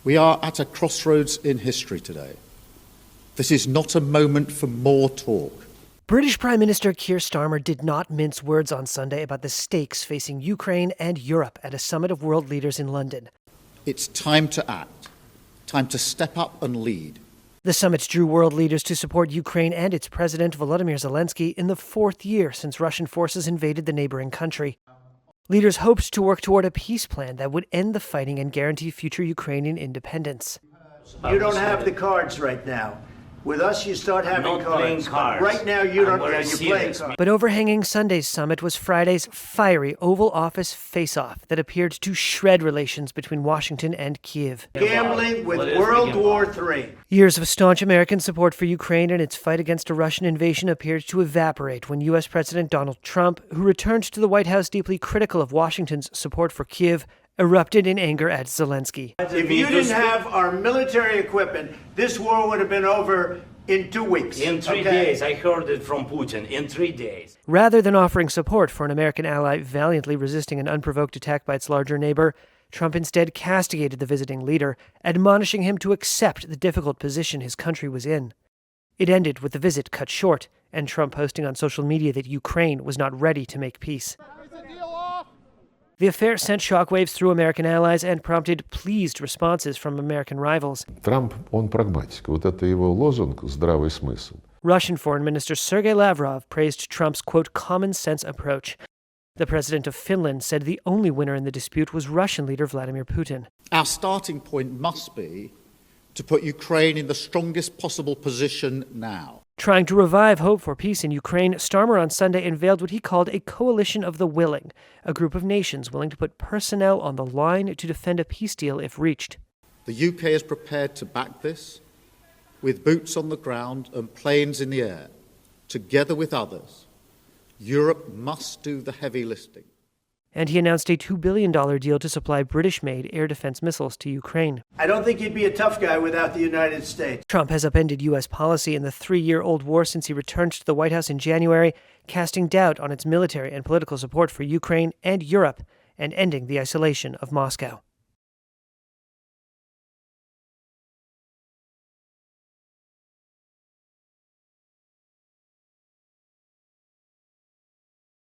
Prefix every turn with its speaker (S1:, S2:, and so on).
S1: We are at a crossroads in history today. This is not a moment for more talk.
S2: British Prime Minister Keir Starmer did not mince words on Sunday about the stakes facing Ukraine and Europe at a summit of world leaders in London.
S1: It's time to act, time to step up and lead.
S2: The summit drew world leaders to support Ukraine and its president, Volodymyr Zelenskyy, in the fourth year since Russian forces invaded the neighboring country. Leaders hoped to work toward a peace plan that would end the fighting and guarantee future Ukrainian independence.
S3: You don't have the cards right now. With us, you start having cards. Right now, you don't. You're playing cards.
S2: But overhanging Sunday's summit was Friday's fiery Oval Office face-off that appeared to shred relations between Washington and Kyiv.
S3: Gambling with World War III.
S2: Years of staunch American support for Ukraine and its fight against a Russian invasion appeared to evaporate when U.S. President Donald Trump, who returned to the White House deeply critical of Washington's support for Kyiv, erupted in anger at Zelenskyy.
S3: If you didn't have our military equipment, this war would have been over in 2 weeks.
S4: In 3 days. I heard it from Putin. In 3 days.
S2: Rather than offering support for an American ally valiantly resisting an unprovoked attack by its larger neighbor, Trump instead castigated the visiting leader, admonishing him to accept the difficult position his country was in. It ended with the visit cut short, and Trump posting on social media that Ukraine was not ready to make peace. The affair sent shockwaves through American allies and prompted pleased responses from American rivals.
S5: Трамп, он прагматик. Вот это его лозунг «здравый смысл».
S2: Russian Foreign Minister Sergei Lavrov praised Trump's, quote, common-sense approach. The president of Finland said the only winner in the dispute was Russian leader Vladimir Putin.
S1: Our starting point must be to put Ukraine in the strongest possible position now.
S2: Trying to revive hope for peace in Ukraine, Starmer on Sunday unveiled what he called a coalition of the willing, a group of nations willing to put personnel on the line to defend a peace deal if reached.
S1: The UK is prepared to back this, with boots on the ground and planes in the air. Together with others, Europe must do the heavy lifting.
S2: And he announced a $2 billion deal to supply British-made air defense missiles to Ukraine.
S3: I don't think you'd be a tough guy without the United States.
S2: Trump has upended U.S. policy in the 3-year-old war since he returned to the White House in January, casting doubt on its military and political support for Ukraine and Europe, and ending the isolation of Moscow.